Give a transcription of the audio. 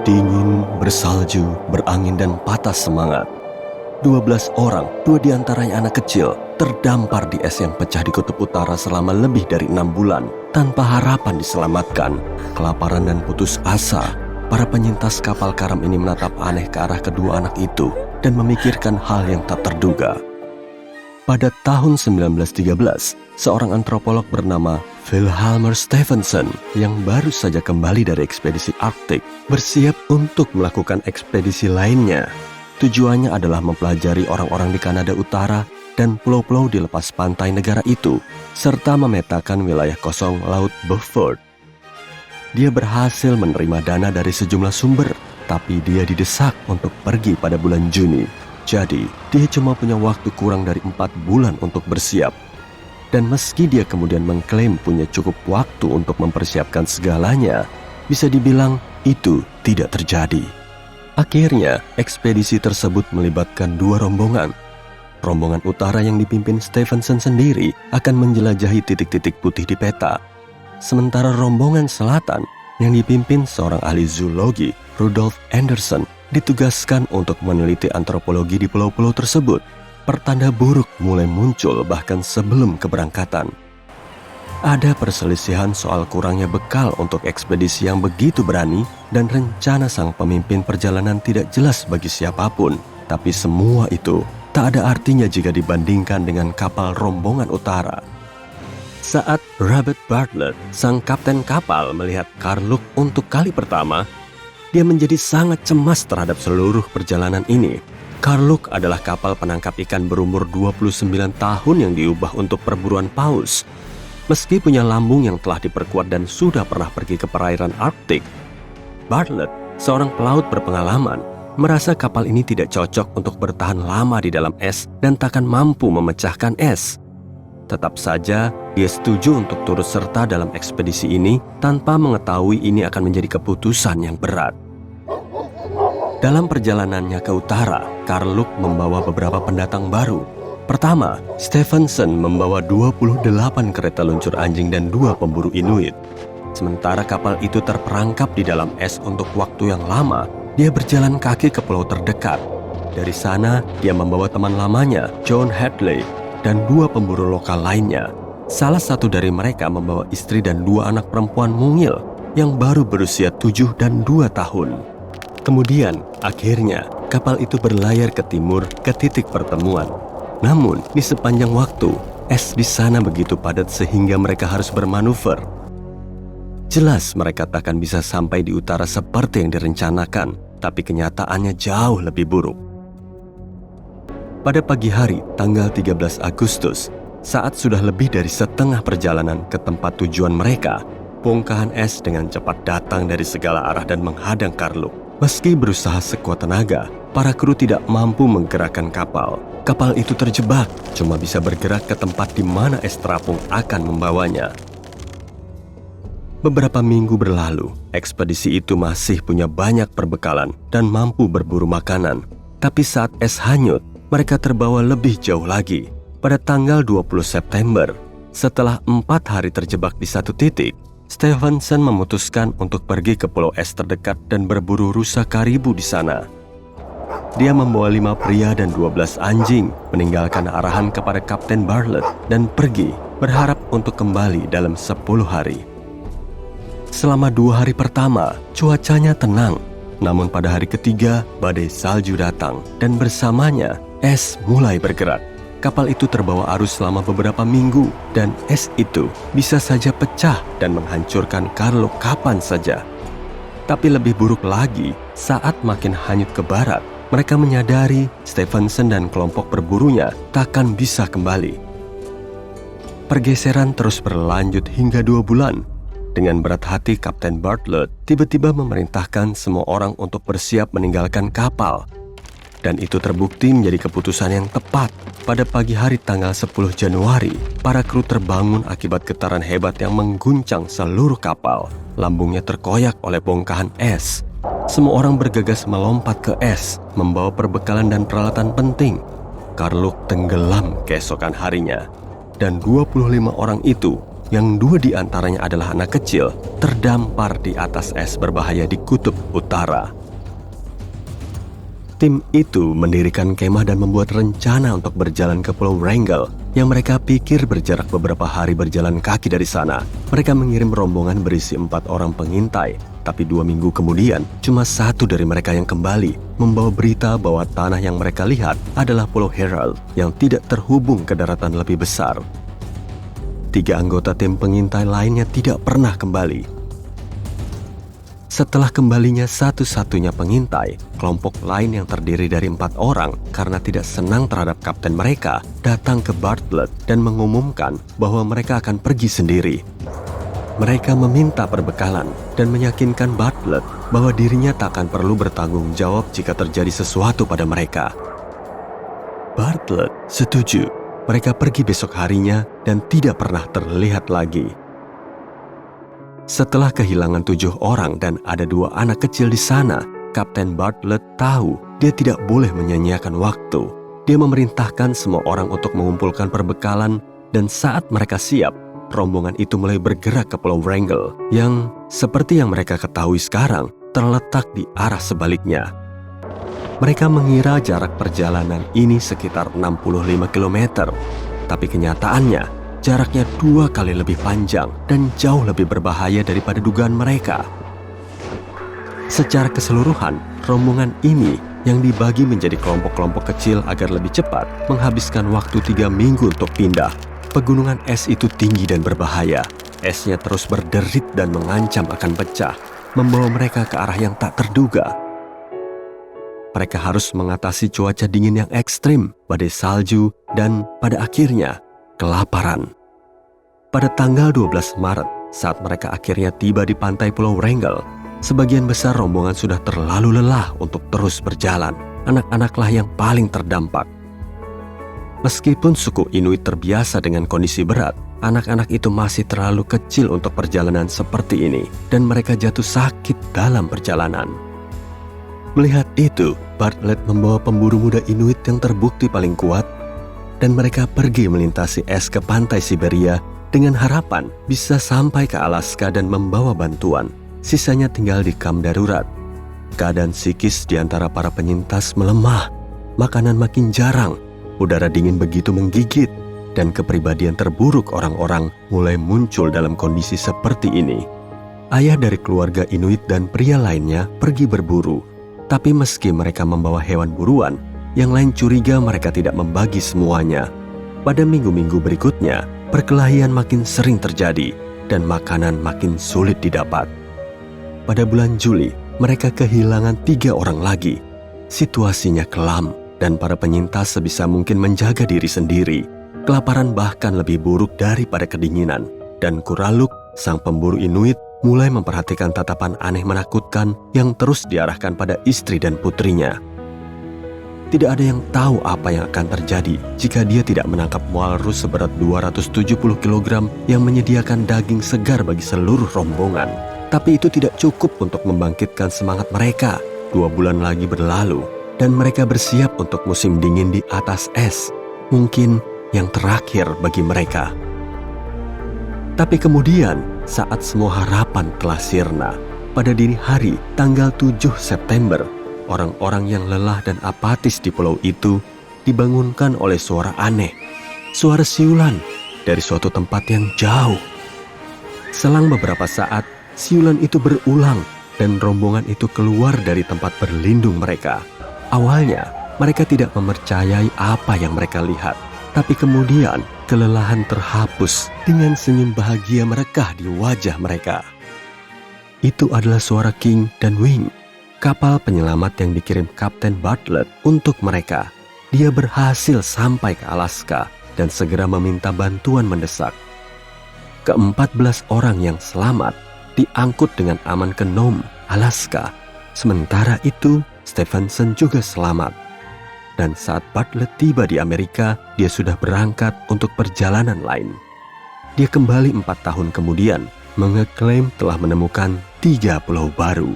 Dingin, bersalju, berangin dan patah semangat. 12 orang, 2 diantaranya anak kecil, terdampar di es yang pecah di kutub utara selama lebih dari 6 bulan, tanpa harapan diselamatkan. Kelaparan dan putus asa, para penyintas kapal karam ini menatap aneh ke arah kedua anak itu dan memikirkan hal yang tak terduga. Pada tahun 1913, seorang antropolog bernama Wilhelm Stephenson yang baru saja kembali dari ekspedisi Arktik bersiap untuk melakukan ekspedisi lainnya. Tujuannya adalah mempelajari orang-orang di Kanada Utara dan pulau-pulau di lepas pantai negara itu, serta memetakan wilayah kosong Laut Beaufort. Dia berhasil menerima dana dari sejumlah sumber, tapi dia didesak untuk pergi pada bulan Juni. Jadi, dia cuma punya waktu kurang dari 4 bulan untuk bersiap. Dan meski dia kemudian mengklaim punya cukup waktu untuk mempersiapkan segalanya, bisa dibilang itu tidak terjadi. Akhirnya, ekspedisi tersebut melibatkan 2 rombongan. Rombongan utara yang dipimpin Stephenson sendiri akan menjelajahi titik-titik putih di peta. Sementara rombongan selatan yang dipimpin seorang ahli zoologi, Rudolf Anderson, ditugaskan untuk meneliti antropologi di pulau-pulau tersebut. Pertanda buruk mulai muncul bahkan sebelum keberangkatan. Ada perselisihan soal kurangnya bekal untuk ekspedisi yang begitu berani dan rencana sang pemimpin perjalanan tidak jelas bagi siapapun. Tapi semua itu tak ada artinya jika dibandingkan dengan kapal rombongan utara. Saat Robert Bartlett, sang kapten kapal, melihat Karluk untuk kali pertama, dia menjadi sangat cemas terhadap seluruh perjalanan ini. Karluk adalah kapal penangkap ikan berumur 29 tahun yang diubah untuk perburuan paus. Meski punya lambung yang telah diperkuat dan sudah pernah pergi ke perairan Arktik, Bartlett, seorang pelaut berpengalaman, merasa kapal ini tidak cocok untuk bertahan lama di dalam es dan takkan mampu memecahkan es. Tetap saja, dia setuju untuk turut serta dalam ekspedisi ini tanpa mengetahui ini akan menjadi keputusan yang berat. Dalam perjalanannya ke utara, Karluk membawa beberapa pendatang baru. Pertama, Stephenson membawa 28 kereta luncur anjing dan 2 pemburu Inuit. Sementara kapal itu terperangkap di dalam es untuk waktu yang lama, dia berjalan kaki ke pulau terdekat. Dari sana, dia membawa teman lamanya, John Hadley, dan 2 pemburu lokal lainnya. Salah satu dari mereka membawa istri dan 2 anak perempuan mungil yang baru berusia 7 dan 2 tahun. Kemudian, akhirnya, kapal itu berlayar ke timur ke titik pertemuan. Namun, di sepanjang waktu, es di sana begitu padat sehingga mereka harus bermanuver. Jelas mereka takkan bisa sampai di utara seperti yang direncanakan, tapi kenyataannya jauh lebih buruk. Pada pagi hari, tanggal 13 Agustus, saat sudah lebih dari setengah perjalanan ke tempat tujuan mereka, bongkahan es dengan cepat datang dari segala arah dan menghadang Karluk. Meski berusaha sekuat tenaga, para kru tidak mampu menggerakkan kapal. Kapal itu terjebak, cuma bisa bergerak ke tempat di mana es terapung akan membawanya. Beberapa minggu berlalu, ekspedisi itu masih punya banyak perbekalan dan mampu berburu makanan. Tapi saat es hanyut, mereka terbawa lebih jauh lagi. Pada tanggal 20 September, setelah 4 hari terjebak di satu titik, Stephenson memutuskan untuk pergi ke pulau es terdekat dan berburu rusa karibu di sana. Dia membawa 5 pria dan 12 anjing, meninggalkan arahan kepada Kapten Bartlett dan pergi, berharap untuk kembali dalam 10 hari. Selama 2 hari pertama, cuacanya tenang. Namun pada hari ketiga, badai salju datang dan bersamanya es mulai bergerak. Kapal itu terbawa arus selama beberapa minggu dan es itu bisa saja pecah dan menghancurkan Karluk kapan saja. Tapi lebih buruk lagi, saat makin hanyut ke barat, mereka menyadari Stephenson dan kelompok berburunya takkan bisa kembali. Pergeseran terus berlanjut hingga 2 bulan. Dengan berat hati, Kapten Bartlett tiba-tiba memerintahkan semua orang untuk bersiap meninggalkan kapal. Dan itu terbukti menjadi keputusan yang tepat. Pada pagi hari tanggal 10 Januari, para kru terbangun akibat getaran hebat yang mengguncang seluruh kapal. Lambungnya terkoyak oleh bongkahan es. Semua orang bergegas melompat ke es, membawa perbekalan dan peralatan penting. Karluk tenggelam keesokan harinya. Dan 25 orang itu yang 2 di antaranya adalah anak kecil, terdampar di atas es berbahaya di kutub utara. Tim itu mendirikan kemah dan membuat rencana untuk berjalan ke Pulau Wrangel yang mereka pikir berjarak beberapa hari berjalan kaki dari sana. Mereka mengirim rombongan berisi 4 orang pengintai, tapi 2 minggu kemudian cuma 1 dari mereka yang kembali membawa berita bahwa tanah yang mereka lihat adalah Pulau Herald yang tidak terhubung ke daratan lebih besar. 3 anggota tim pengintai lainnya tidak pernah kembali. Setelah kembalinya satu-satunya pengintai, kelompok lain yang terdiri dari 4 orang karena tidak senang terhadap kapten mereka datang ke Bartlett dan mengumumkan bahwa mereka akan pergi sendiri. Mereka meminta perbekalan dan meyakinkan Bartlett bahwa dirinya tak akan perlu bertanggung jawab jika terjadi sesuatu pada mereka. Bartlett setuju. Mereka pergi besok harinya dan tidak pernah terlihat lagi. Setelah kehilangan 7 orang dan ada 2 anak kecil di sana, Kapten Bartlett tahu dia tidak boleh menyia-nyiakan waktu. Dia memerintahkan semua orang untuk mengumpulkan perbekalan dan saat mereka siap, rombongan itu mulai bergerak ke Pulau Wrangel yang, seperti yang mereka ketahui sekarang, terletak di arah sebaliknya. Mereka mengira jarak perjalanan ini sekitar 65 km, tapi kenyataannya jaraknya 2 kali lebih panjang dan jauh lebih berbahaya daripada dugaan mereka. Secara keseluruhan, rombongan ini yang dibagi menjadi kelompok-kelompok kecil agar lebih cepat menghabiskan waktu 3 minggu untuk pindah. Pegunungan es itu tinggi dan berbahaya. Esnya terus berderit dan mengancam akan pecah, membawa mereka ke arah yang tak terduga. Mereka harus mengatasi cuaca dingin yang ekstrim, badai salju, dan pada akhirnya kelaparan. Pada tanggal 12 Maret, saat mereka akhirnya tiba di pantai Pulau Wrangel, sebagian besar rombongan sudah terlalu lelah untuk terus berjalan. Anak-anaklah yang paling terdampak. Meskipun suku Inuit terbiasa dengan kondisi berat, anak-anak itu masih terlalu kecil untuk perjalanan seperti ini, dan mereka jatuh sakit dalam perjalanan. Melihat itu, Bartlett membawa pemburu muda Inuit yang terbukti paling kuat, dan mereka pergi melintasi es ke pantai Siberia dengan harapan bisa sampai ke Alaska dan membawa bantuan. Sisanya tinggal di kamp darurat. Keadaan psikis di antara para penyintas melemah, makanan makin jarang, udara dingin begitu menggigit, dan kepribadian terburuk orang-orang mulai muncul dalam kondisi seperti ini. Ayah dari keluarga Inuit dan pria lainnya pergi berburu, tapi meski mereka membawa hewan buruan, yang lain curiga mereka tidak membagi semuanya. Pada minggu-minggu berikutnya, perkelahian makin sering terjadi dan makanan makin sulit didapat. Pada bulan Juli, mereka kehilangan 3 orang lagi. Situasinya kelam dan para penyintas sebisa mungkin menjaga diri sendiri. Kelaparan bahkan lebih buruk daripada kedinginan. Dan Kuraluk, sang pemburu Inuit, mulai memperhatikan tatapan aneh menakutkan yang terus diarahkan pada istri dan putrinya. Tidak ada yang tahu apa yang akan terjadi jika dia tidak menangkap walrus seberat 270 kg yang menyediakan daging segar bagi seluruh rombongan. Tapi itu tidak cukup untuk membangkitkan semangat mereka. 2 bulan lagi berlalu dan mereka bersiap untuk musim dingin di atas es. Mungkin yang terakhir bagi mereka. Tapi kemudian, saat semua harapan telah sirna, pada dini hari tanggal 7 September, orang-orang yang lelah dan apatis di pulau itu dibangunkan oleh suara aneh, suara siulan dari suatu tempat yang jauh. Selang beberapa saat, siulan itu berulang dan rombongan itu keluar dari tempat berlindung mereka. Awalnya, mereka tidak mempercayai apa yang mereka lihat, tapi kemudian kelelahan terhapus dengan senyum bahagia merekah di wajah mereka. Itu adalah suara King dan Wing, kapal penyelamat yang dikirim Kapten Bartlett untuk mereka. Dia berhasil sampai ke Alaska dan segera meminta bantuan mendesak. Ke-14 orang yang selamat diangkut dengan aman ke Nome, Alaska. Sementara itu, Stephenson juga selamat. Dan saat Bartlett tiba di Amerika, dia sudah berangkat untuk perjalanan lain. Dia kembali 4 tahun kemudian, mengeklaim telah menemukan 3 pulau baru.